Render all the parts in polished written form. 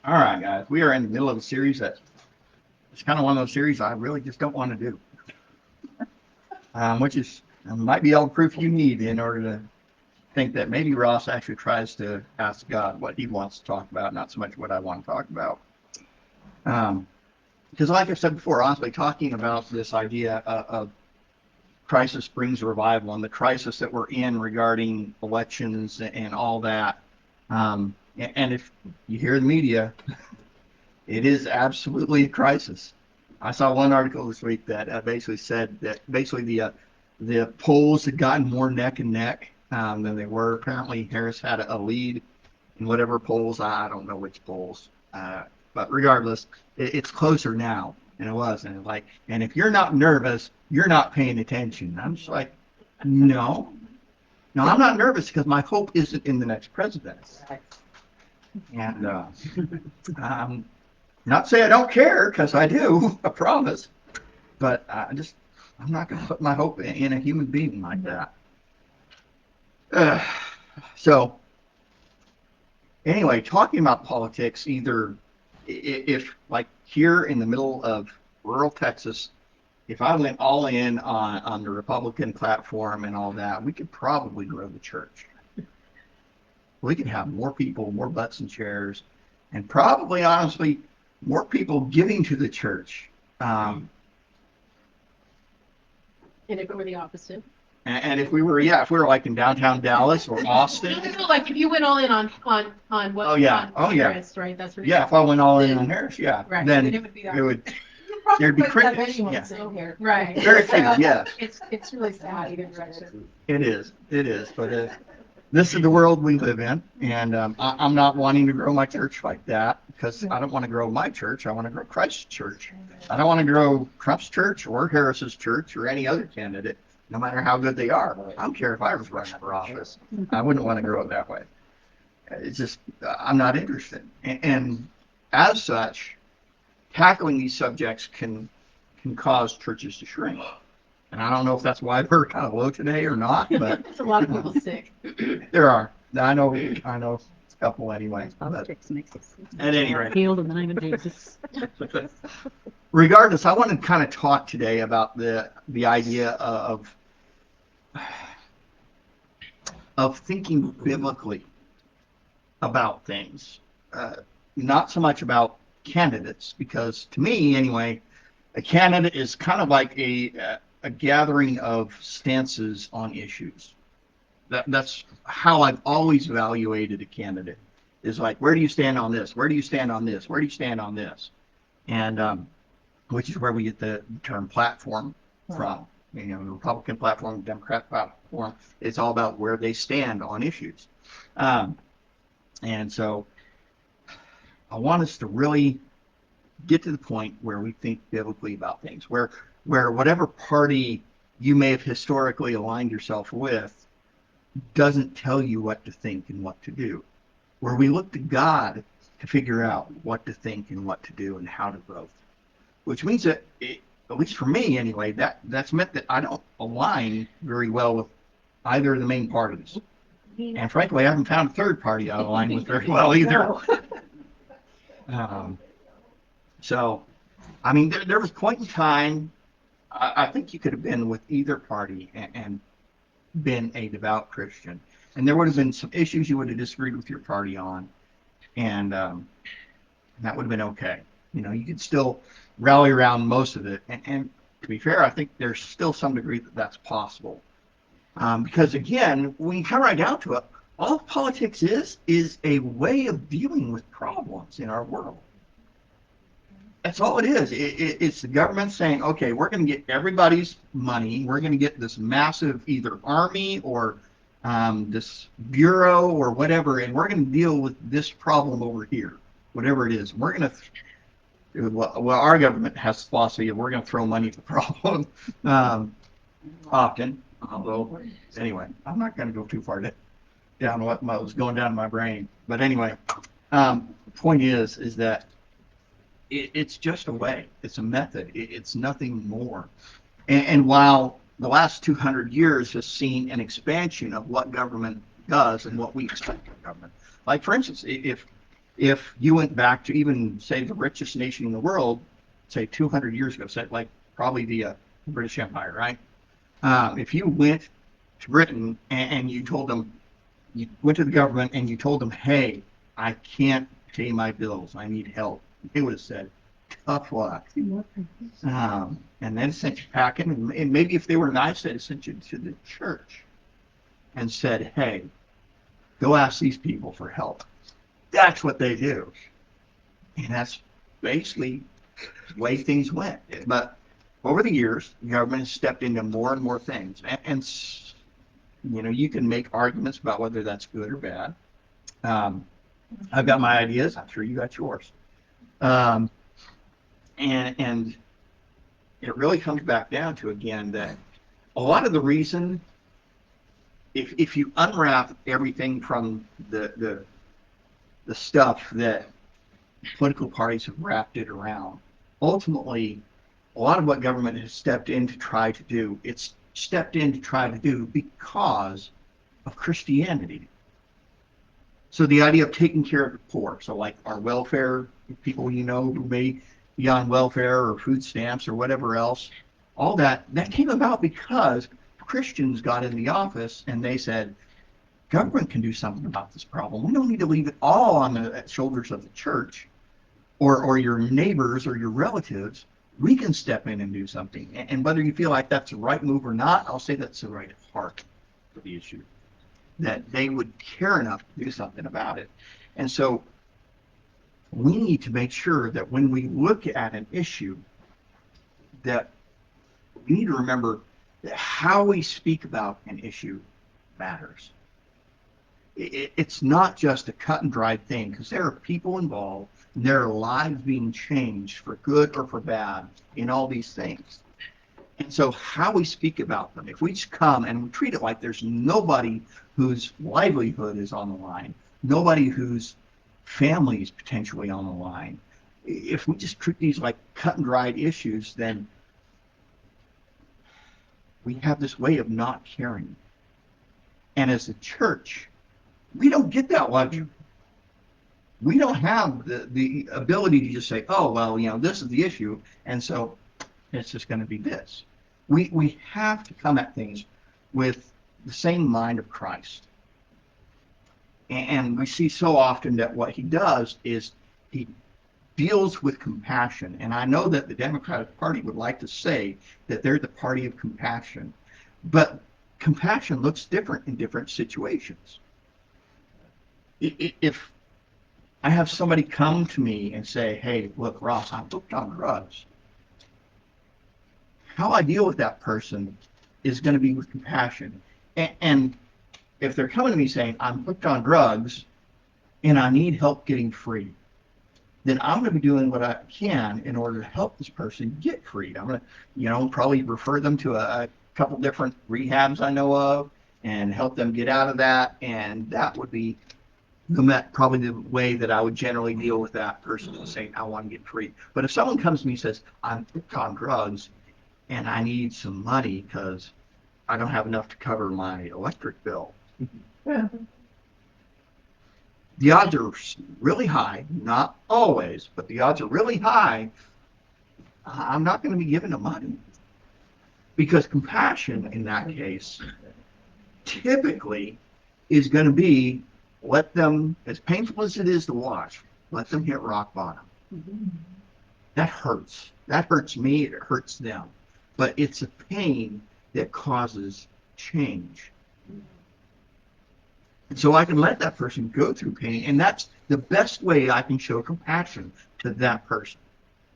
All right, guys, we are in the middle of a series that it's kind of one of those series I really just don't want to do, which is might be all the proof you need in order to think that maybe Ross actually tries to ask God what he wants to talk about, not so much what I want to talk about. Because like I said before, honestly, talking about this idea of crisis brings revival and the crisis that we're in regarding elections and all that. And if you hear the media, it is absolutely a crisis. I saw one article this week that basically said that basically the polls had gotten more neck and neck than they were. Apparently, Harris had a lead in whatever polls. I don't know which polls, but regardless, it's closer now than it was. And if you're not nervous, you're not paying attention. I'm just like, no, I'm not nervous because my hope isn't in the next president. And I'm not saying I don't care, because I do, I promise. But I'm not going to put my hope in a human being like that. So, anyway, talking about politics, either if like here in the middle of rural Texas, if I went all in on the Republican platform and all that, we could probably grow the church. We could have more people, more butts and chairs, and probably, honestly, more people giving to the church. And if it were the opposite. And if we were like in downtown Dallas or Austin. No, like if you went all in on what? Harris, right? That's what. Yeah, if I went all in on Harris, yeah, right. Then it would be that. it would. There'd be critics. Yeah. Right. Very few. Yeah. It's really sad either direction. It is, but this is the world we live in, and I'm not wanting to grow my church like that, because I don't want to grow my church. I want to grow Christ's church. I don't want to grow Trump's church or Harris's church or any other candidate, no matter how good they are. I don't care if I was running for office. I wouldn't want to grow it that way. It's just, I'm not interested. And as such, tackling these subjects can cause churches to shrink. And I don't know if that's why we're kind of low today or not, but there's a lot of people sick. There are. I know a couple anyway. Politics makes us at any rate, healed in the name of Jesus. Regardless, I want to kind of talk today about the idea of thinking biblically about things, not so much about candidates, because to me, anyway, a candidate is kind of like a gathering of stances on issues. That's how I've always evaluated a candidate. Is like, where do you stand on this? Where do you stand on this? Where do you stand on this? And which is where we get the term platform from. The Republican platform, Democrat platform. It's all about where they stand on issues. And so I want us to really get to the point where we think biblically about things, where whatever party you may have historically aligned yourself with doesn't tell you what to think and what to do, where we look to God to figure out what to think and what to do and how to vote, which means that, at least for me anyway, that's meant that I don't align very well with either of the main parties. And frankly, I haven't found a third party I align with very well either. So, I mean, there was a point in time, I think you could have been with either party and been a devout Christian. And there would have been some issues you would have disagreed with your party on. And that would have been okay. You could still rally around most of it. And to be fair, I think there's still some degree that that's possible. Because again, when you come right down to it, all politics is a way of dealing with problems in our world. That's all it is. It's the government saying, okay, we're going to get everybody's money. We're going to get this massive either army or this bureau or whatever, and we're going to deal with this problem over here, whatever it is. We're going to, well, our government has the philosophy of we're going to throw money at the problem often. Although, anyway, I'm not going to go too far down what was going down in my brain. But anyway, the point is that it's just a way. It's a method. It's nothing more. And while the last 200 years has seen an expansion of what government does and what we expect of government. Like, for instance, if if you went back to even, say, the richest nation in the world, say 200 years ago, say like probably the British Empire, right? If you went to Britain and you told them, you went to the government and you told them, hey, I can't pay my bills, I need help, they would have said, tough luck. And then sent you packing, and maybe if they were nice, they'd have sent you to the church and said, hey, go ask these people for help. That's what they do. And that's basically the way things went. But over the years, the government has stepped into more and more things. And you know, you can make arguments about whether that's good or bad. I've got my ideas. I'm sure you got yours. And it really comes back down to, again, that a lot of the reason, if you unwrap everything from the stuff that political parties have wrapped it around, ultimately, a lot of what government has stepped in to try to do, it's stepped in to try to do because of Christianity. So the idea of taking care of the poor, so like our welfare, people you know who may be on welfare or food stamps or whatever else, all that came about because Christians got in the office and they said, government can do something about this problem. We don't need to leave it all on the shoulders of the church or your neighbors or your relatives. We can step in and do something. And whether you feel like that's the right move or not, I'll say that's the right heart for the issue, that they would care enough to do something about it. And so we need to make sure that when we look at an issue, that we need to remember that how we speak about an issue matters. It's not just a cut and dried thing, because there are people involved, and there are lives being changed for good or for bad in all these things. And so how we speak about them, if we just come and we treat it like there's nobody whose livelihood is on the line, nobody whose family is potentially on the line, if we just treat these like cut and dried issues, then we have this way of not caring. And as a church, we don't get that luxury. We don't have the ability to just say, oh, well, you know, this is the issue, and so it's just going to be this. We have to come at things with the same mind of Christ. And we see so often that what he does is he deals with compassion. And I know that the Democratic Party would like to say that they're the party of compassion, but compassion looks different in different situations. If I have somebody come to me and say, hey, look, Ross, I'm hooked on drugs, how I deal with that person is going to be with compassion. And if they're coming to me saying, I'm hooked on drugs and I need help getting free, then I'm going to be doing what I can in order to help this person get free. I'm going to, you know, probably refer them to a couple different rehabs I know of and help them get out of that. And that would be probably the way that I would generally deal with that person, saying, I want to get free. But if someone comes to me and says, I'm hooked on drugs and I need some money because I don't have enough to cover my electric bill, yeah, the odds are really high, not always, but the odds are really high, I'm not going to be giving them money. Because compassion in that case typically is going to be, let them, as painful as it is to watch, let them hit rock bottom. That hurts. That hurts me, it hurts them. But it's a pain that causes change. And so I can let that person go through pain, and that's the best way I can show compassion to that person.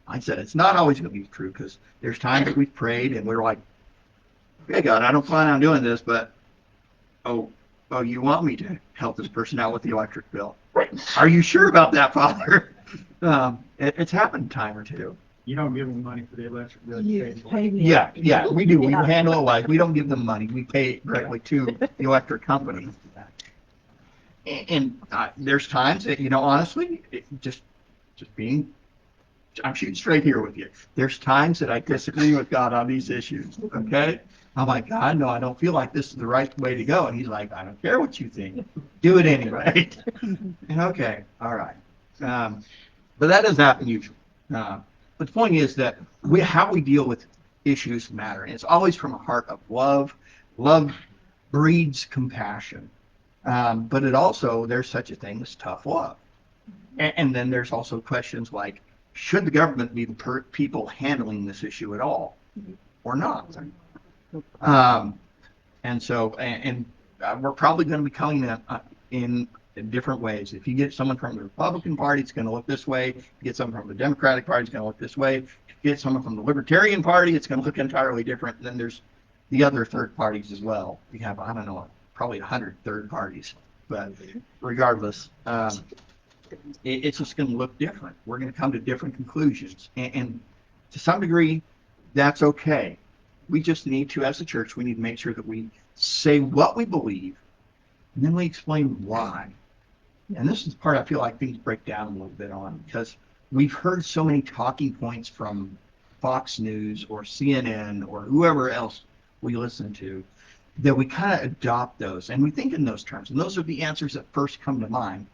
Like I said, it's not always going to be true, because there's times that we've prayed and we're like, hey God, I don't plan on doing this, but oh, you want me to help this person out with the electric bill? Are you sure about that, Father? It's happened a time or two. You don't give them money for the electric bill. Yeah, we do. We handle it like we don't give them money. We pay it directly to the electric company. And there's times that, you know, honestly, just being, I'm shooting straight here with you. There's times that I disagree with God on these issues, okay? I'm like, God, no, I don't feel like this is the right way to go. And he's like, I don't care what you think. Do it anyway. And okay, all right. But that doesn't happen usually. But the point is that how we deal with issues matter. And it's always from a heart of love. Love breeds compassion. But it also, there's such a thing as tough love. And then there's also questions like, should the government be the people handling this issue at all or not? And so, we're probably going to be coming in different ways. If you get someone from the Republican Party, it's going to look this way. If you get someone from the Democratic Party, it's going to look this way. If you get someone from the Libertarian Party, it's going to look entirely different. And then there's the other third parties as well. We have, I don't know, probably 100 third parties. But regardless, it's just going to look different. We're going to come to different conclusions. And to some degree, that's okay. We just need to, as a church, we need to make sure that we say what we believe, and then we explain why. And this is the part I feel like things break down a little bit on, because we've heard so many talking points from Fox News or CNN or whoever else we listen to, that we kind of adopt those, and we think in those terms. And those are the answers that first come to mind.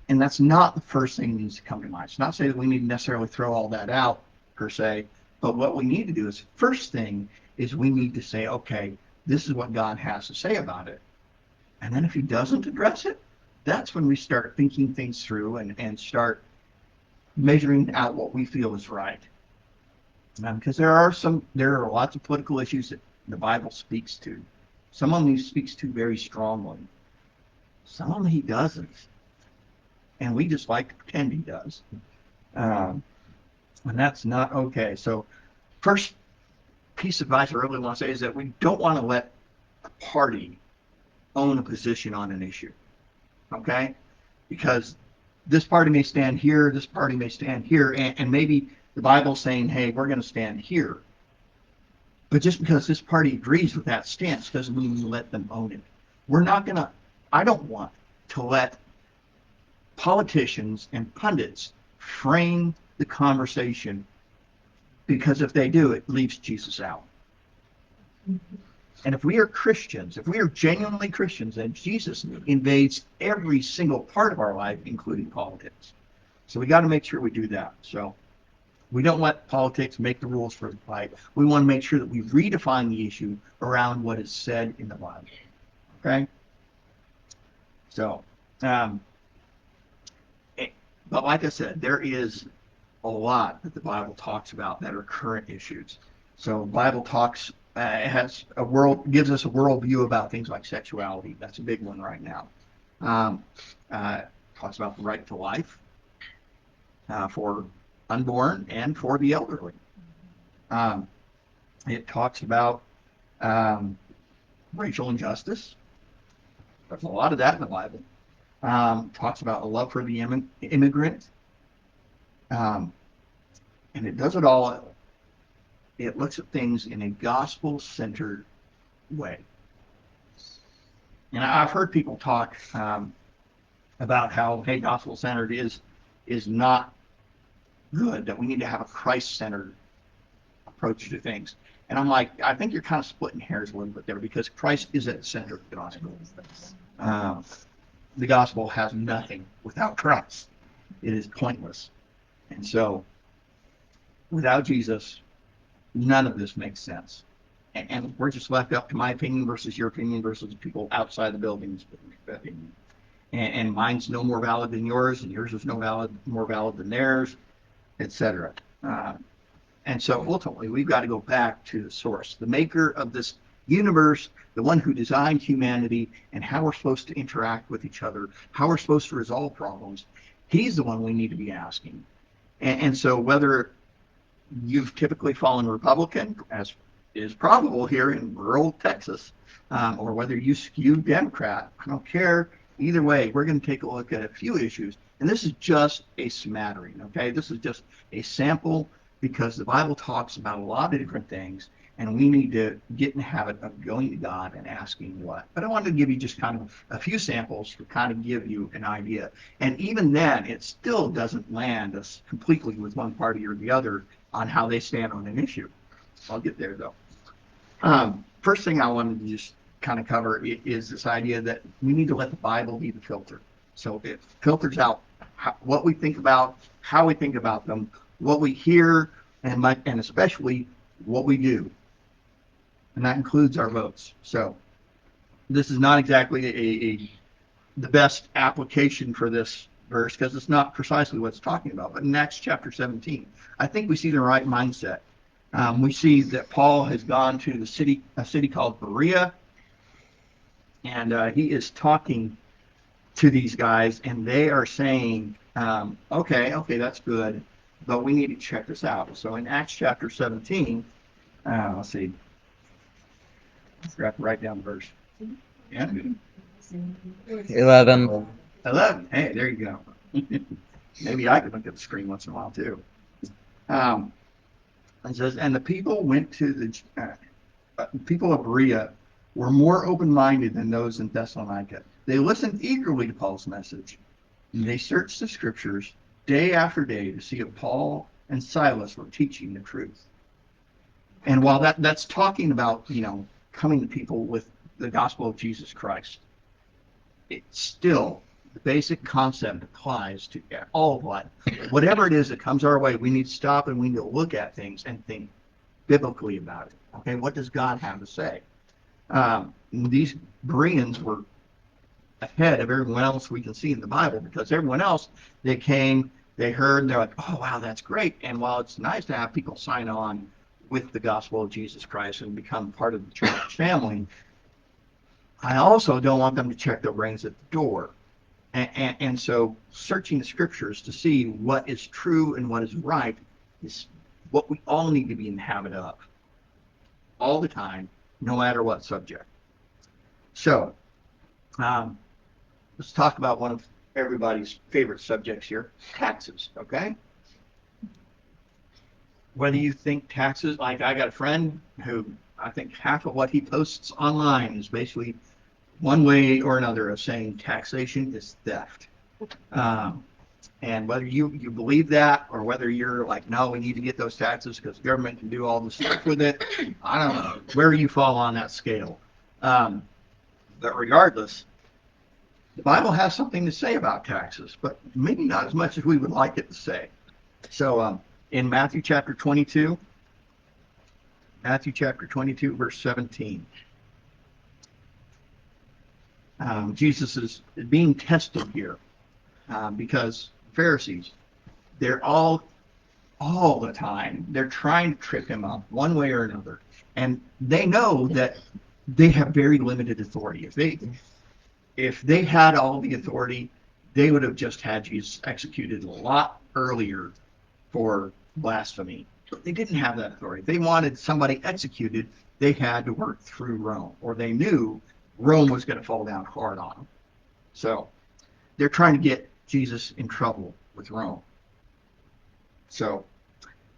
And that's not the first thing that needs to come to mind. It's not saying that we need to necessarily throw all that out, per se. But what we need to do is, first thing is we need to say, okay, this is what God has to say about it. And then if he doesn't address it, that's when we start thinking things through and start measuring out what we feel is right. Because there are lots of political issues that the Bible speaks to. Some of them he speaks to very strongly. Some of them he doesn't. And we just like to pretend he does. And that's not okay. So first piece of advice I really want to say is that we don't want to let a party own a position on an issue. Okay? Because this party may stand here, this party may stand here, and maybe the Bible's saying, hey, we're going to stand here. But just because this party agrees with that stance doesn't mean you let them own it. I don't want to let politicians and pundits frame the conversation, because if they do, it leaves Jesus out. And if we are Christians, if we are genuinely Christians, then Jesus invades every single part of our life, including politics. So we got to make sure we do that. So we don't let politics make the rules for the fight. We want to make sure that we redefine the issue around what is said in the Bible. Okay? So, but like I said, there is a lot that the Bible talks about that are current issues. So the Bible gives us a worldview about things like sexuality. That's a big one right now. Talks about the right to life for unborn and for the elderly. It talks about racial injustice. There's a lot of that in the Bible. Talks about a love for the immigrant. And it does it all. It looks at things in a gospel-centered way. And I've heard people talk about how, hey, gospel-centered is not good, that we need to have a Christ-centered approach to things. And I'm like, I think you're kind of splitting hairs a little bit there, because Christ is at the center of the gospel. The gospel has nothing without Christ. It is pointless. And so, without Jesus, none of this makes sense. And we're just left up to my opinion versus your opinion versus people outside the building's opinion. And mine's no more valid than yours, and yours is more valid than theirs, etc. And so ultimately, we've got to go back to the source, the maker of this universe, the one who designed humanity, and how we're supposed to interact with each other, how we're supposed to resolve problems. He's the one we need to be asking. And so whether you've typically fallen Republican, as is probable here in rural Texas, or whether you skew Democrat, I don't care. Either way, we're going to take a look at a few issues. And this is just a smattering, okay? This is just a sample, because the Bible talks about a lot of different things, and we need to get in the habit of going to God and asking what. But I wanted to give you just kind of a few samples to kind of give you an idea. And even then, it still doesn't land us completely with one party or the other on how they stand on an issue. I'll get there, though. First thing I wanted to just kind of cover is this idea that we need to let the Bible be the filter. So it filters out what we think about, how we think about them, what we hear, and especially what we do. And that includes our votes. So this is not exactly the best application for this verse because it's not precisely what it's talking about. But in Acts chapter 17, I think we see the right mindset. We see that Paul has gone to a city called Berea, and he is talking to these guys, and they are saying, okay, that's good, but we need to check this out. So in Acts chapter 17, let's see, I forgot to write down the verse. Yeah. 11. 11. Hey, there you go. Maybe I could look at the screen once in a while too. It says, and the people went to the people of Berea were more open-minded than those in Thessalonica. They listened eagerly to Paul's message. And they searched the scriptures day after day to see if Paul and Silas were teaching the truth. And while that's talking about, coming to people with the gospel of Jesus Christ, it's still the basic concept applies to all of life. Whatever it is that comes our way, we need to stop and we need to look at things and think biblically about it. Okay, what does God have to say? These Bereans were ahead of everyone else we can see in the Bible because everyone else, they came, they heard, they're like, oh, wow, that's great. And while it's nice to have people sign on with the gospel of Jesus Christ and become part of the church family, I also don't want them to check their brains at the door. And so searching the scriptures to see what is true and what is right is what we all need to be in the habit of all the time, no matter what subject. So let's talk about one of everybody's favorite subjects here, taxes, okay? Whether you think taxes, like I got a friend who I think half of what he posts online is basically one way or another of saying taxation is theft. And whether you believe that or whether you're like, no, we need to get those taxes because the government can do all the stuff with it, I don't know where you fall on that scale. But regardless, the Bible has something to say about taxes, but maybe not as much as we would like it to say. So in Matthew chapter 22, verse 17, Jesus is being tested here because Pharisees, they're all the time, they're trying to trip him up one way or another. And they know that they have very limited authority. If they had all the authority, they would have just had Jesus executed a lot earlier for blasphemy. But they didn't have that authority. If they wanted somebody executed, they had to work through Rome, or they knew Rome was going to fall down hard on them. So they're trying to get Jesus in trouble with Rome. So,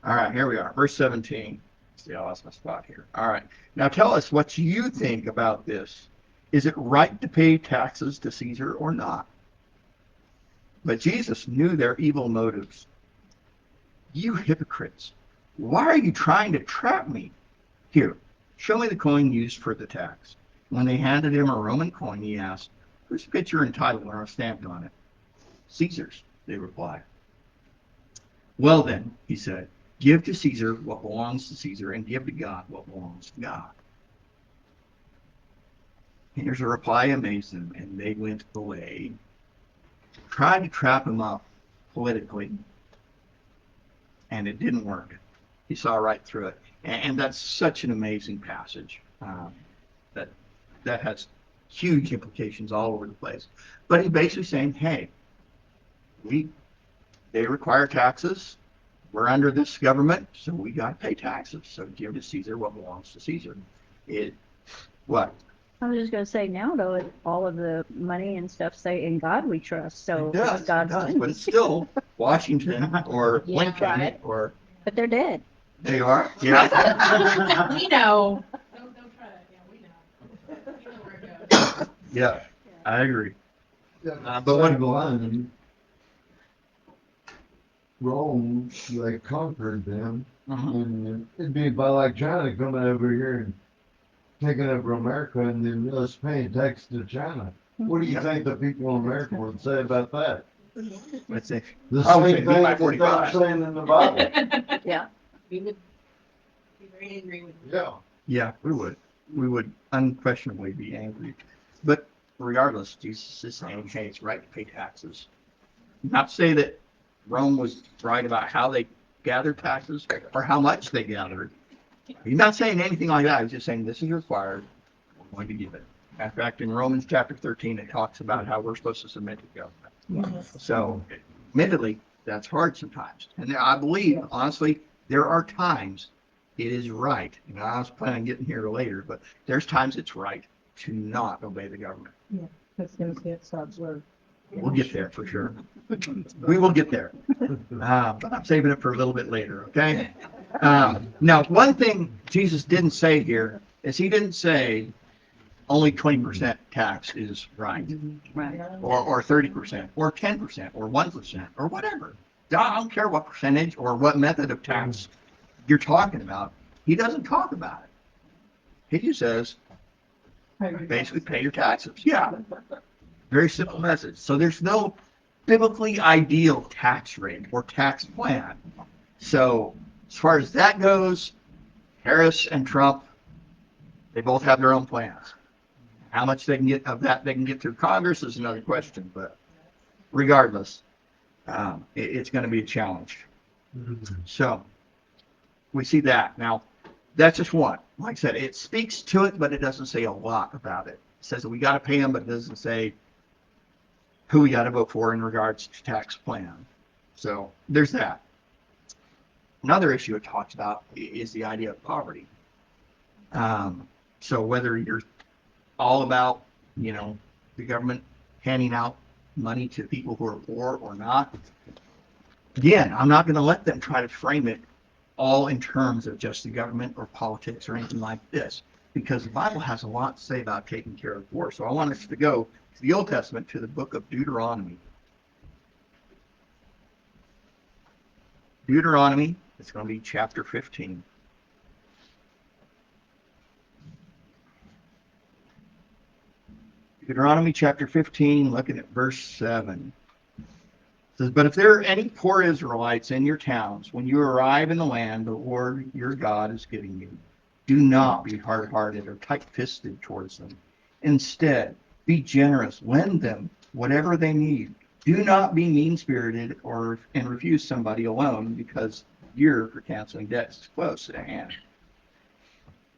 all right, here we are, verse 17. See, I lost my spot here. All right, now tell us what you think about this. Is it right to pay taxes to Caesar or not? But Jesus knew their evil motives. You hypocrites, why are you trying to trap me? Here, show me the coin used for the tax. When they handed him a Roman coin, he asked, whose picture and title are stamped on it? Caesar's, they replied. Well then, he said, give to Caesar what belongs to Caesar and give to God what belongs to God. Here's a reply amazed them, and they went away. Tried to trap him up politically, and it didn't work. He saw right through it. And that's such an amazing passage that has huge implications all over the place. But he's basically saying, hey, they require taxes. We're under this government, so we got to pay taxes. So give to Caesar what belongs to Caesar. What? I was just going to say now, though, all of the money and stuff say in God we trust. So it's God's money. But it's still Washington or Lincoln right. or. But they're dead. They are? Yeah. We know. Don't try that. Yeah, we know. We know where it goes. Yeah, I agree. But when line, Rome, they conquered them, and it'd be by like China coming over here and taking over America and then us paying tax to China. What do you think the people in America would say about that? Let's say, The I would say same beat thing my that 45. God's saying in the Bible. Yeah. We would be very angry with you. Yeah. Yeah, we would. We would unquestionably be angry. But regardless, Jesus is saying, hey, it's right to pay taxes. Not to say that Rome was right about how they gathered taxes or how much they gathered. He's not saying anything like that. He's just saying this is required. We're going to give it. In fact, in Romans chapter 13, it talks about how we're supposed to submit to government. So, admittedly, that's hard sometimes. And I believe, honestly, there are times it is right. And I was planning on getting here later, but there's times it's right to not obey the government. Because Timothy had God's word. We'll get there for sure. We will get there. But I'm saving it for a little bit later, okay? Now, one thing Jesus didn't say here is he didn't say only 20% tax is right, Right. or 30%, or 10%, or 1%, or whatever. I don't care what percentage or what method of tax you're talking about. He doesn't talk about it. He just says, basically pay your taxes. Yeah. Very simple message. So there's no biblically ideal tax rate or tax plan. So as far as that goes, Harris and Trump, they both have their own plans. How much they can get of that they can get through Congress is another question. But regardless, it's going to be a challenge. So we see that. Now, that's just one. Like I said, it speaks to it, but it doesn't say a lot about it. It says that we got to pay them, but it doesn't say who we got to vote for in regards to tax plan. So there's that. Another issue it talks about is the idea of poverty. So whether you're all about, the government handing out money to people who are poor or not, again, I'm not going to let them try to frame it all in terms of just the government or politics or anything like this, because the Bible has a lot to say about taking care of the poor. So I want us to go to the Old Testament, to the book of Deuteronomy. Deuteronomy, it's going to be chapter 15. Deuteronomy chapter 15, looking at verse 7. It says, but if there are any poor Israelites in your towns, when you arrive in the land the Lord your God is giving you, do not be hard-hearted or tight-fisted towards them. Instead, be generous, lend them whatever they need. Do not be mean-spirited and refuse somebody a loan because year for canceling debts is close at hand.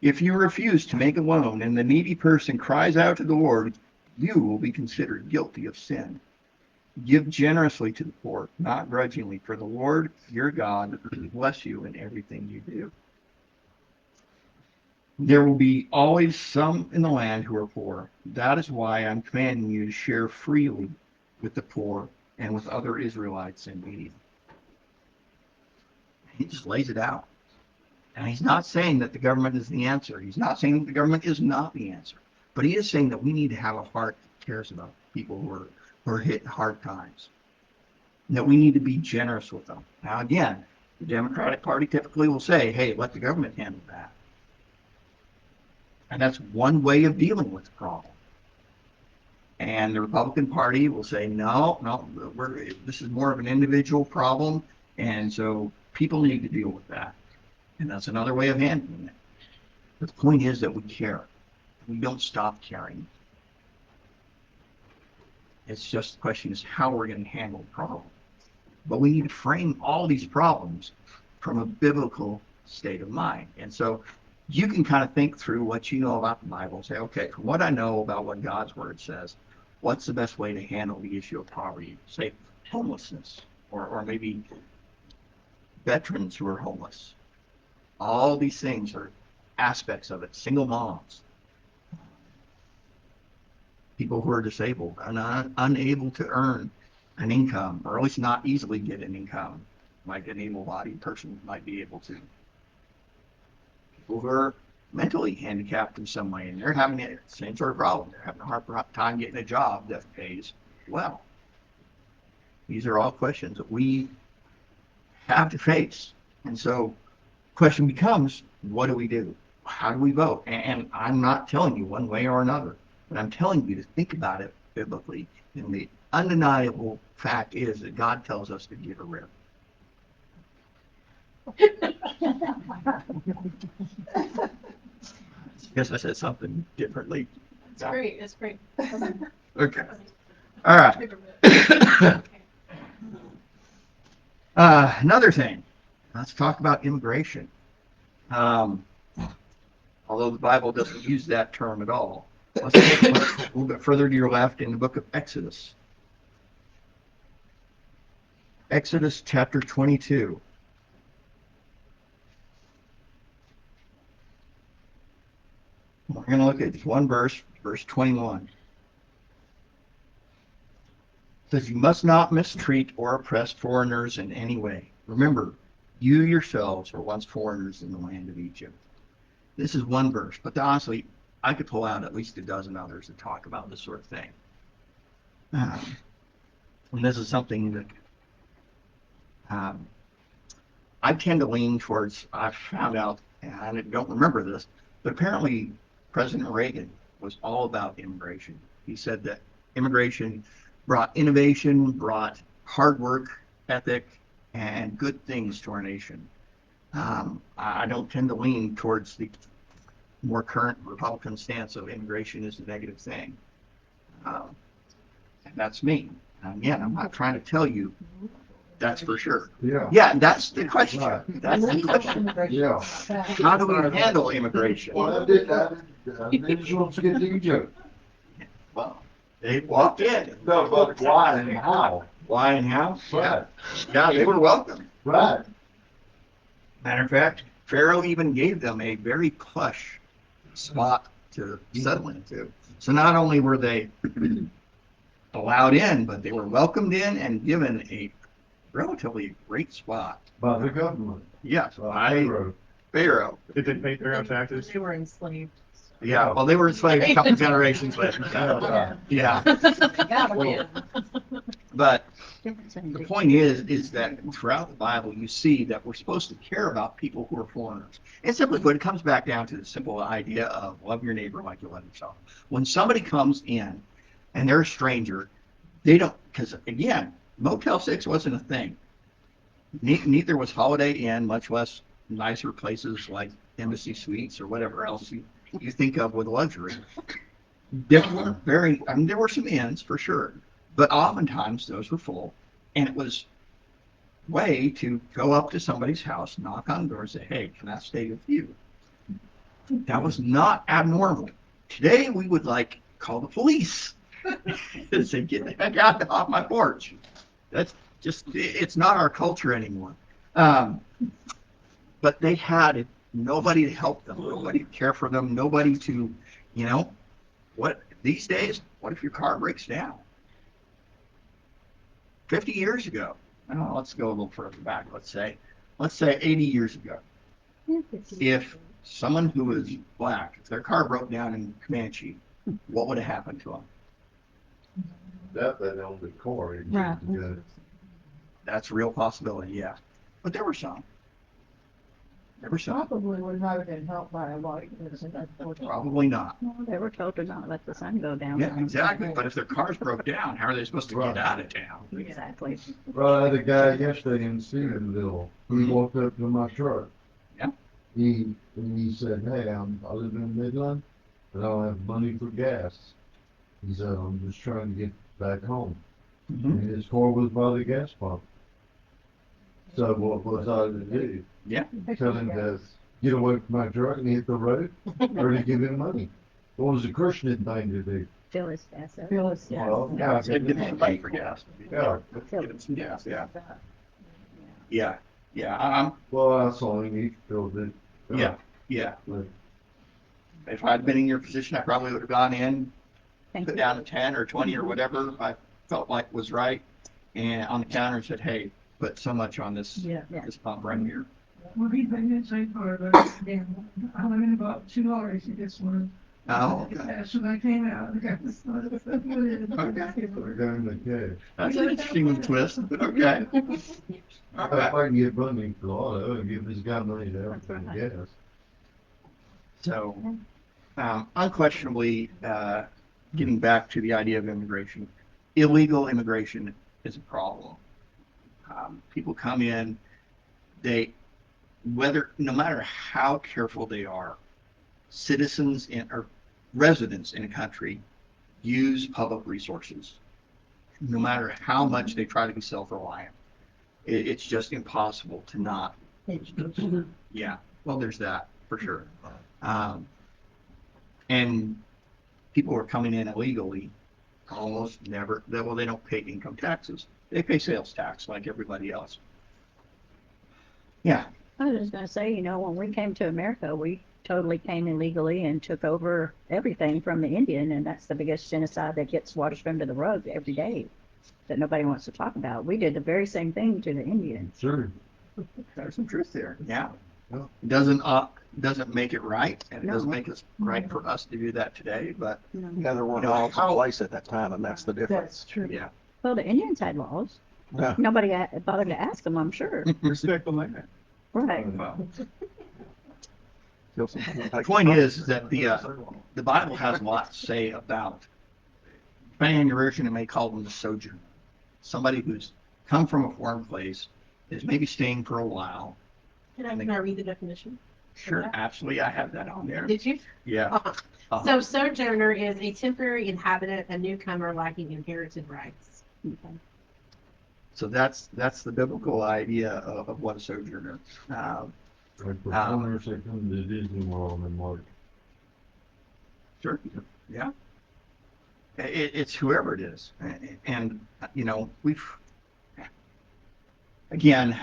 If you refuse to make a loan and the needy person cries out to the Lord, you will be considered guilty of sin. Give generously to the poor, not grudgingly, for the Lord your God will bless you in everything you do. There will be always some in the land who are poor. That is why I'm commanding you to share freely with the poor and with other Israelites in need. He just lays it out. And he's not saying that the government is the answer. He's not saying that the government is not the answer. But he is saying that we need to have a heart that cares about people who are hit hard times. And that we need to be generous with them. Now, again, the Democratic Party typically will say, hey, let the government handle that. And that's one way of dealing with the problem. And the Republican Party will say, no, this is more of an individual problem, and so people need to deal with that. And that's another way of handling it. But the point is that we care. We don't stop caring. It's just the question is how we're going to handle the problem. But we need to frame all these problems from a biblical state of mind. And so you can kind of think through what you know about the Bible and say, okay, from what I know about what God's Word says, what's the best way to handle the issue of poverty? Say homelessness, or maybe veterans who are homeless. All these things are aspects of it. Single moms, people who are disabled and unable to earn an income, or at least not easily get an income, like an able-bodied person might be able to. People who are mentally handicapped in some way, and they're having the same sort of problem. They're having a hard time getting a job that pays well. These are all questions that we have to face. And so the question becomes, what do we do? How do we vote? And I'm not telling you one way or another, but I'm telling you to think about it biblically in the undeniable fact is that God tells us to give a rip. Guess I said something differently. It's great, it's great. Okay. All right. Another thing. Let's talk about immigration. Although the Bible doesn't use that term at all. Let's take a look a little bit further to your left in the book of Exodus. Exodus chapter 22. We're going to look at one verse, verse 21. It says, "You must not mistreat or oppress foreigners in any way. Remember, you yourselves were once foreigners in the land of Egypt." This is one verse, but honestly, I could pull out at least a dozen others to talk about this sort of thing. And this is something that I tend to lean towards. I found out, and I don't remember this, but apparently President Reagan was all about immigration. He said that immigration brought innovation, brought hard work ethic, and good things to our nation. I don't tend to lean towards the more current Republican stance of immigration is a negative thing. And that's me. Again, I'm not trying to tell you that's for sure. Yeah. Yeah, that's the question. Right. That's the question. Yeah. How do we handle immigration? Well, I didn't just want to get to Egypt. Well, they walked in. No, but why and how? Why and how? Right. Yeah, they were welcome. Right. Matter of fact, Pharaoh even gave them a very plush spot to settle into. So not only were they allowed in, but they were welcomed in and given a relatively great spot. By the government. Yes, By by Pharaoh. Pharaoh. Did they pay their own taxes? They were enslaved. Yeah, well, they were enslaved a couple generations later. Yeah, but the point is that throughout the Bible, you see that we're supposed to care about people who are foreigners. And simply put, it comes back down to the simple idea of love your neighbor like you love yourself. When somebody comes in and they're a stranger, they don't, because again, Motel 6 wasn't a thing. Neither was Holiday Inn, much less nicer places like Embassy Suites or whatever else you think of with luxury. There were some inns for sure, but oftentimes those were full, and it was way to go up to somebody's house, knock on the door, and say, "Hey, can I stay with you?" That was not abnormal. Today we would call the police and say, "Get the heck out off my porch." That's just, it's not our culture anymore. But they had nobody to help them, nobody to care for them, nobody to, what these days, what if your car breaks down? 50 years ago, let's go a little further back, let's say 80 years ago, if someone who was black, if their car broke down in Comanche, what would have happened to them? That on the core. Right. That's a real possibility, yeah. But there were some. Probably would not have been helped by a light. Probably not. Well, they were told to not let the sun go down. Yeah, exactly. But if their cars broke down, how are they supposed to get out of town? Exactly. Well, I had a guy yesterday in Stephenville who walked up to my truck. Yeah. He said, "Hey, I live in Midland, and I don't have money for gas." He said, "I'm just trying to get back home." Mm-hmm. And his car was by the gas pump. So what was I to do? Yeah. Tell him to get away from my truck and hit the road, or to give him money? What was the Christian thing to do? Fill his gas up. Phyllis, Well, Yeah, get some money for gas. Yeah. Get them some gas, yeah. Yeah. Well, I saw him, he filled it. Yeah. But If I'd been in your position, I probably would have gone in, Thank put you. down a 10 or 20 or whatever I felt like was right, and on the counter said, "Hey, put so much on this Yeah. this pump right here." Well, he didn't say for the damn. I went in about $2 to get one. Oh, okay. As soon as I came out, I got this. Okay. we're going to cash. That's an interesting twist, but okay. If I can get money for auto and give this guy money to help him gas. So, unquestionably, getting back to the idea of immigration, illegal immigration is a problem. People come in, no matter how careful they are, citizens or residents in a country use public resources. No matter how much they try to be self-reliant, it's just impossible to not. Yeah, well, there's that for sure. And people who are coming in illegally almost never, they don't pay income taxes. They pay sales tax like everybody else. Yeah. I was just gonna say, when we came to America, we totally came illegally and took over everything from the Indian, and that's the biggest genocide that gets washed under the rug every day that nobody wants to talk about. We did the very same thing to the Indians. Sure. There's some truth there. Yeah. Yeah. It doesn't make it right, and it doesn't make it right for us to do that today, but Yeah, there weren't laws in place at that time, and that's the That's difference. true. yeah. Well, the Indians had laws. Yeah. Nobody bothered to ask them, I'm sure. Respect the land. Right. Well, Still some people the take- point is that the Bible has a lot to say about, depending on your version, it may call them the sojourner. Somebody who's come from a foreign place, is maybe staying for a while. Can I read the definition? Sure, absolutely, I have that on there. Did you? Yeah. Uh-huh. So sojourner is a temporary inhabitant, a newcomer lacking inherited rights. So that's the biblical idea of what a sojourner. Like the foreigners that come to Disney World in March. Sure. Yeah. It's whoever it is, and again,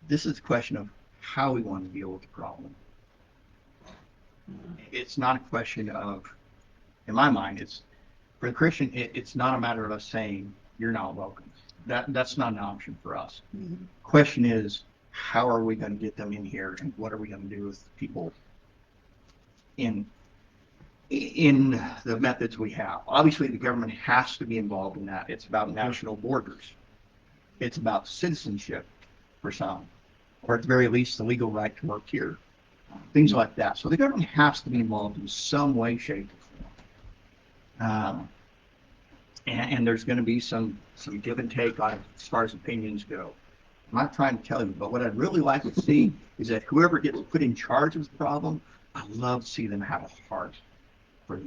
this is a question of how we want to deal with the problem. It's not a question of, in my mind, it's for the Christian. It's not a matter of us saying you're not welcome. That's not an option for us. Question is, how are we going to get them in here, and what are we going to do with people in the methods we have? Obviously, the government has to be involved in that. It's about national borders. It's about citizenship for some, or at the very least, the legal right to work here. Things like that. So the government has to be involved in some way, shape, or form. And there's going to be some give and take on it as far as opinions go. I'm not trying to tell you, but what I'd really like to see is that whoever gets put in charge of the problem, I'd love to see them have a heart for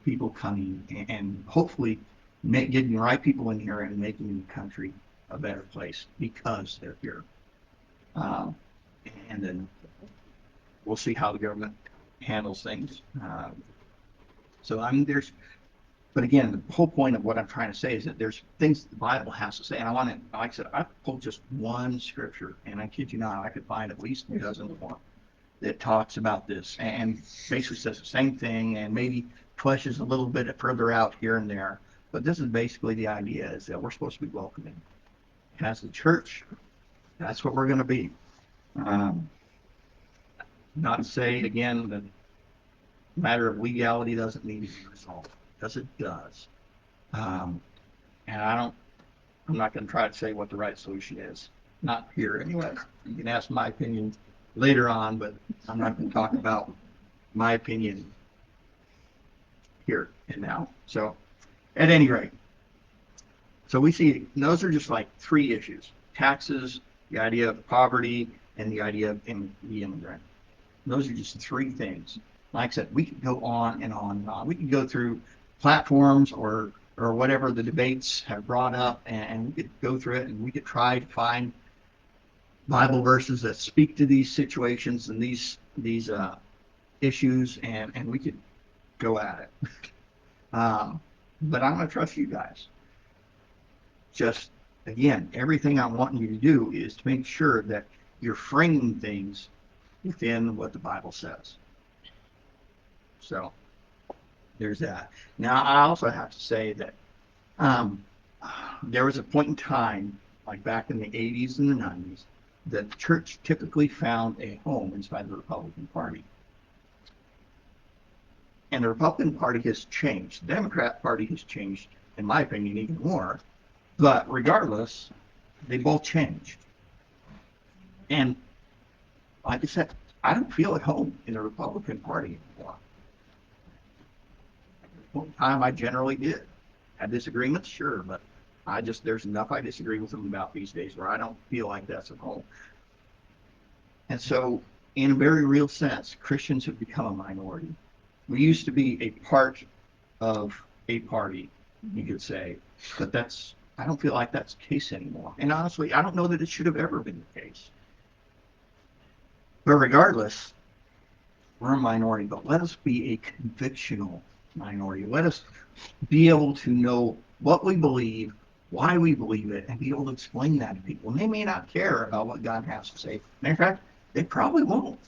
people coming and hopefully getting the right people in here and making the country a better place because they're here. And then we'll see how the government handles things. But again, the whole point of what I'm trying to say is that there's things the Bible has to say, and like I said, I pulled just one scripture, and I kid you not, I could find at least a dozen more that talks about this, and basically says the same thing, and maybe fleshes a little bit further out here and there. But this is basically the idea: is that we're supposed to be welcoming, and as the church, that's what we're going to be. Not to say again that the matter of legality doesn't need to be resolved. Because it does. And I'm not going to try to say what the right solution is. Not here anyway. You can ask my opinion later on, but I'm not going to talk about my opinion here and now. So at any rate, so we see those are just like three issues: taxes, the idea of poverty, and the idea of the immigrant. Those are just three things. Like I said, we could go on and on and on. We could go through platforms or whatever the debates have brought up, and we could go through it, and we could try to find Bible verses that speak to these situations and these issues, and we could go at it. But I'm going to trust you guys. Just, again, everything I'm wanting you to do is to make sure that you're framing things within what the Bible says. So there's that. Now, I also have to say that there was a point in time, like back in the 80s and the 90s, that the church typically found a home inside the Republican Party. And the Republican Party has changed. The Democrat Party has changed, in my opinion, even more. But regardless, they both changed. And like I said, I don't feel at home in the Republican Party anymore. One time I generally did. Have disagreements, sure, but there's enough I disagree with them about these days where I don't feel like that's at home. And so, in a very real sense, Christians have become a minority. We used to be a part of a party, you could say, but I don't feel like that's the case anymore. And honestly, I don't know that it should have ever been the case. But regardless, we're a minority, but let us be a convictional minority. Let us be able to know what we believe, why we believe it, and be able to explain that to people. And they may not care about what God has to say. Matter of fact, they probably won't.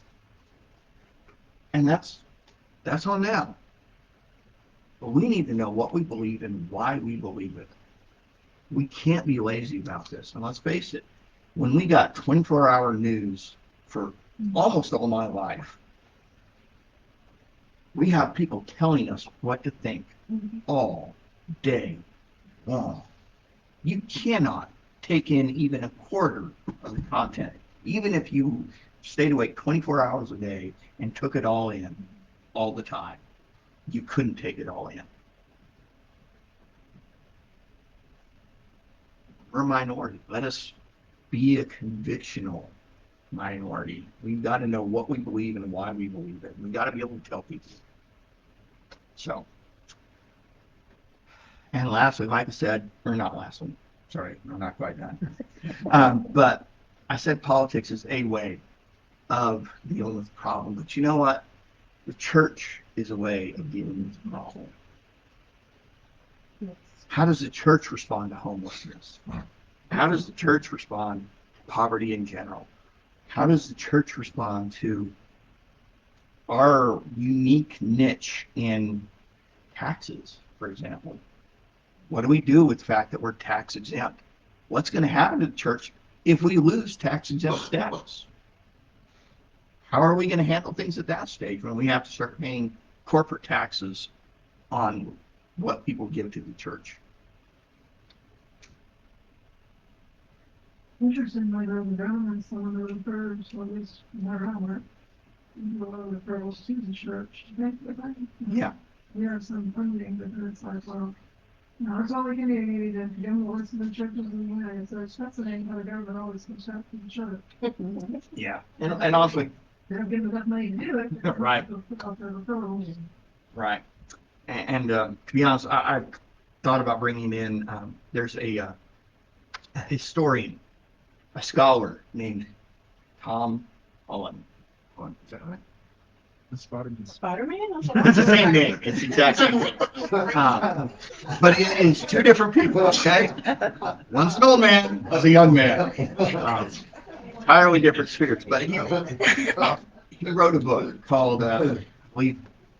And that's on them. But we need to know what we believe and why we believe it. We can't be lazy about this. And let's face it, when we got 24-hour news for almost all my life, we have people telling us what to think all day long. You cannot take in even a quarter of the content, even if you stayed awake 24 hours a day and took it all in all the time. You couldn't take it all in. We're a minority. Let us be a convictional minority. We've got to know what we believe and why we believe it. We've got to be able to tell people. So, and lastly, like I said, or not lastly, sorry, I'm not quite done. But I said politics is a way of dealing with the problem. But you know what? The church is a way of dealing with the problem. How does the church respond to homelessness? How does the church respond to poverty in general? How does the church respond to our unique niche in taxes, for example? What do we do with the fact that we're tax exempt? What's going to happen to the church if we lose tax exempt status? How are we going to handle things at that stage when we have to start paying corporate taxes on what people give to the church? Interestingly, the government, some of the referrals, or at least where I work, a lot of referrals to the church. Yeah. We have some funding, but it's like, well, no, that's all we can do. Maybe the government works in the churches in the United States. That's fascinating how the government always comes out to the church. Yeah. And also, They don't give enough money to do it. Right. They'll put out their referrals. right. And to be honest, I thought about bringing in, there's a historian, a scholar named Tom Holland. Is that right? Spider-Man? It's the same name. It's the exact same name. But it is two different people, okay? One's an old man, one's a young man. Entirely different spirits. But he wrote a book called, I believe,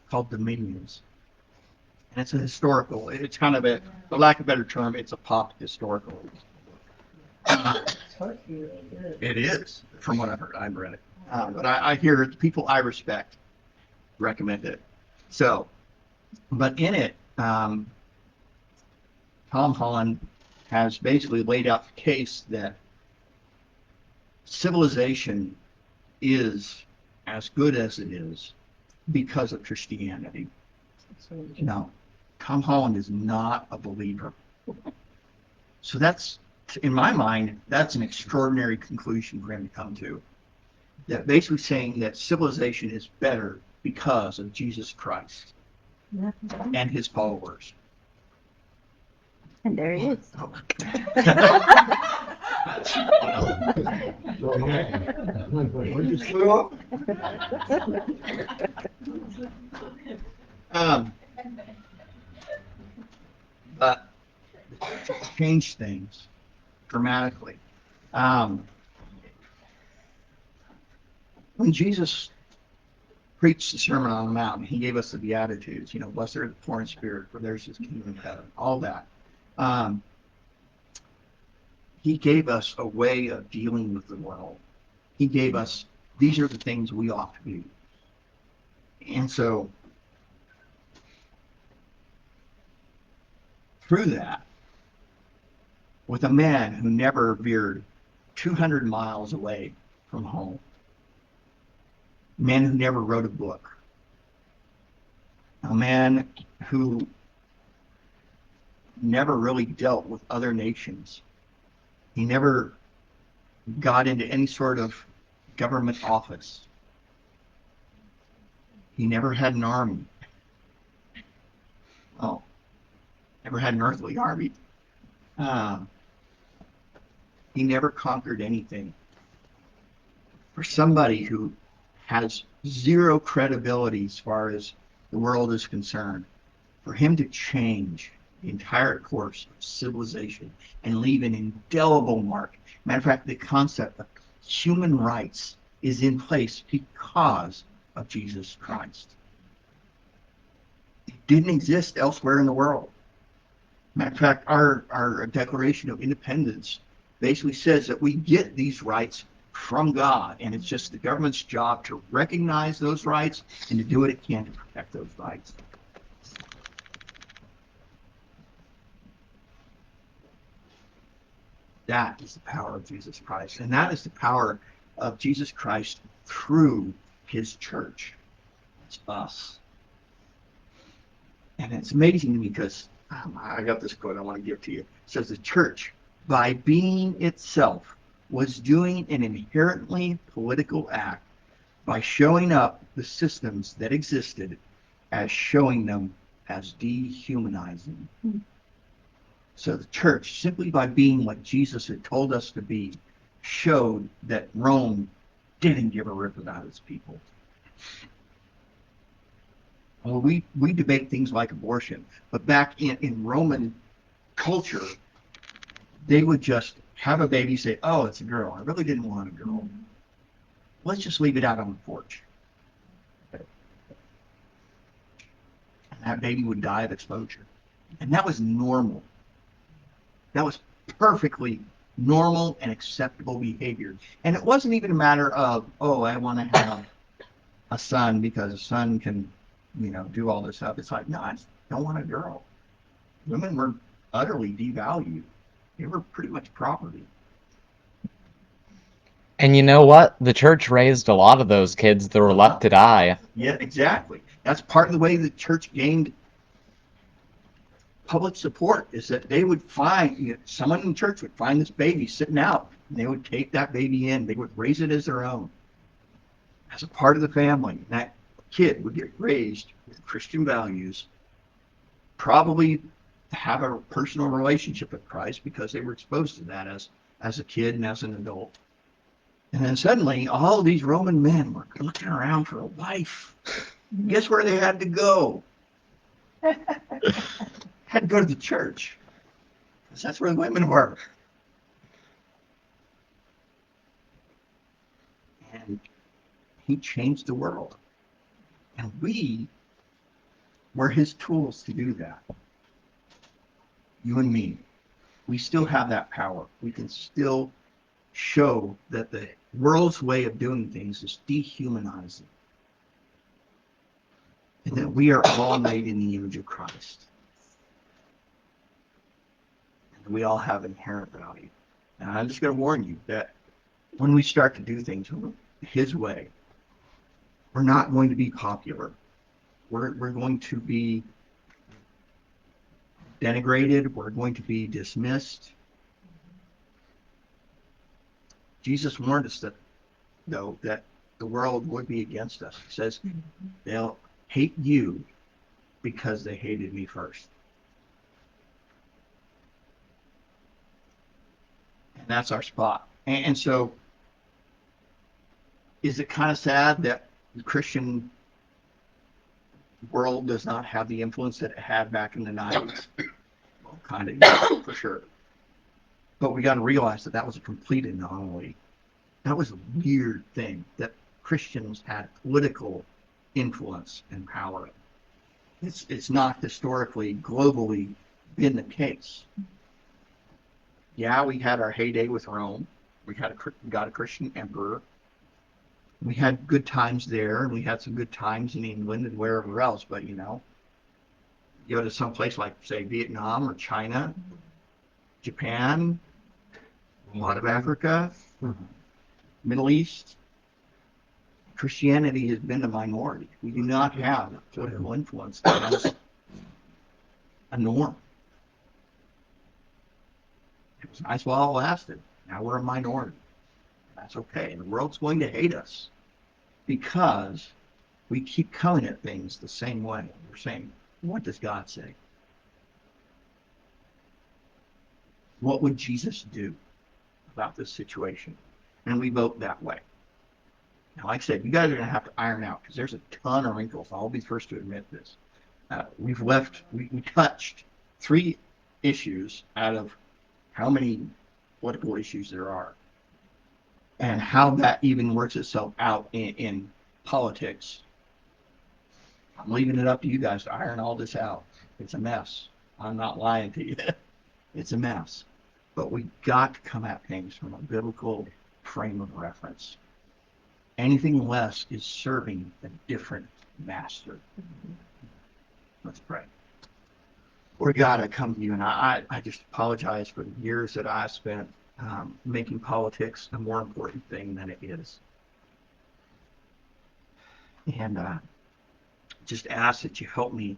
called Dominions. And it's a historical, it's kind of a, for lack of a better term, it's a pop historical. It is, from what I've heard. I've read it. But I hear people I respect recommend it. So, but in it, Tom Holland has basically laid out the case that civilization is as good as it is because of Christianity. No, Tom Holland is not a believer. So that's, in my mind, that's an extraordinary conclusion for him to come to. That basically saying that civilization is better because of Jesus Christ and his followers. And there he is. We just flew up. But it's changed things dramatically. When Jesus preached the Sermon on the Mount, he gave us the Beatitudes, blessed are the poor in spirit, for theirs is the kingdom of heaven, all that. He gave us a way of dealing with the world. He gave us, these are the things we ought to do. And so, through that, with a man who never veered 200 miles away from home, a man who never wrote a book, a man who never really dealt with other nations. He never got into any sort of government office. He never had an army. Oh, never had an earthly army. He never conquered anything. For somebody who has zero credibility as far as the world is concerned, for him to change the entire course of civilization and leave an indelible mark. Matter of fact, the concept of human rights is in place because of Jesus Christ. It didn't exist elsewhere in the world. Matter of fact, our Declaration of Independence basically says that we get these rights from God, and it's just the government's job to recognize those rights and to do what it can to protect those rights. That is the power of Jesus Christ, and that is the power of Jesus Christ through his church. It's us. And it's amazing to me because I got this quote I want to give to you. It says, the church, by being itself, was doing an inherently political act by showing up the systems that existed as showing them as dehumanizing. So the church, simply by being what Jesus had told us to be, showed that Rome didn't give a rip about its people. Well, we debate things like abortion, but back in Roman culture, they would just have a baby, say, oh, it's a girl. I really didn't want a girl. Let's just leave it out on the porch. And that baby would die of exposure. And that was normal. That was perfectly normal and acceptable behavior. And it wasn't even a matter of, oh, I want to have a son because a son can, do all this stuff. It's like, no, I don't want a girl. Women were utterly devalued. They were pretty much property. And you know what? The church raised a lot of those kids that were left to die. Yeah, exactly. That's part of the way the church gained public support, is that they would find, someone in the church would find this baby sitting out, and they would take that baby in. They would raise it as their own, as a part of the family. And that kid would get raised with Christian values, probably have a personal relationship with Christ because they were exposed to that as a kid and as an adult. And then suddenly, all of these Roman men were looking around for a wife. Guess where they had to go? Had to go to the church, because that's where the women were. And he changed the world. And we were his tools to do that. You and me. We still have that power. We can still show that the world's way of doing things is dehumanizing. And that we are all made in the image of Christ. And we all have inherent value. And I'm just going to warn you that when we start to do things his way, we're not going to be popular. We're going to be denigrated. We're going to be dismissed. Jesus warned us that the world would be against us. He says, they'll hate you because they hated me first. And that's our spot. And so, is it kind of sad that the Christian world does not have the influence that it had back in the 90s? Well, kind of, yeah, for sure. But we got to realize that was a complete anomaly. That was a weird thing, that Christians had political influence and power. It's not historically, globally been the case. Yeah, we had our heyday with Rome. We got a Christian emperor. We had good times there, and we had some good times in England and wherever else. But you go to some place like, say, Vietnam or China, Japan, a lot of Africa, Middle East. Christianity has been a minority. We do not have political influence as a norm. It was nice while it lasted. Now we're a minority. That's okay. The world's going to hate us because we keep coming at things the same way. We're saying, what does God say? What would Jesus do about this situation? And we vote that way. Now, like I said, you guys are going to have to iron out because there's a ton of wrinkles. I'll be first to admit this. We touched 3 issues out of how many political issues there are. And how that even works itself out in politics. I'm leaving it up to you guys to iron all this out. It's a mess. I'm not lying to you. It's a mess. But we got to come at things from a biblical frame of reference. Anything less is serving a different master. Let's pray. Lord God, I come to you and I just apologize for the years that I spent making politics a more important thing than it is. And just ask that you help me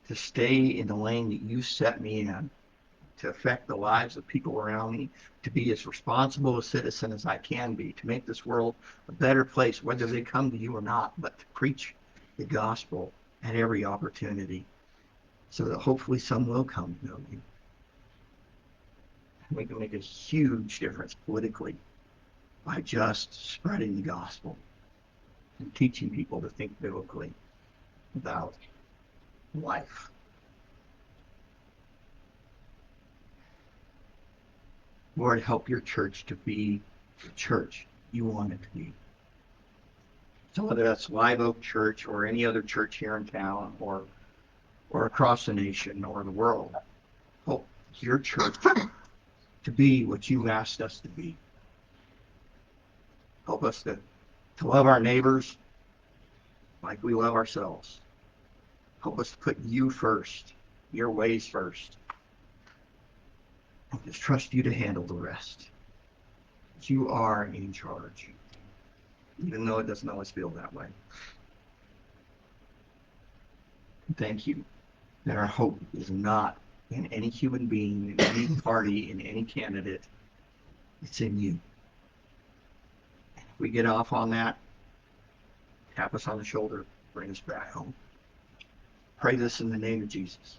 to stay in the lane that you set me in, to affect the lives of people around me, to be as responsible a citizen as I can be, to make this world a better place, whether they come to you or not, but to preach the gospel at every opportunity so that hopefully some will come to know you. We can make a huge difference politically by just spreading the gospel and teaching people to think biblically about life. Lord, help your church to be the church you want it to be. So whether that's Live Oak Church or any other church here in town or across the nation or the world, help your church to be what you've asked us to be. Help us to love our neighbors like we love ourselves. Help us to put you first, your ways first. And just trust you to handle the rest. You are in charge, even though it doesn't always feel that way. Thank you that our hope is not in any human being, in any party, in any candidate. It's in you. If we get off on that, tap us on the shoulder, bring us back home. Pray this in the name of Jesus.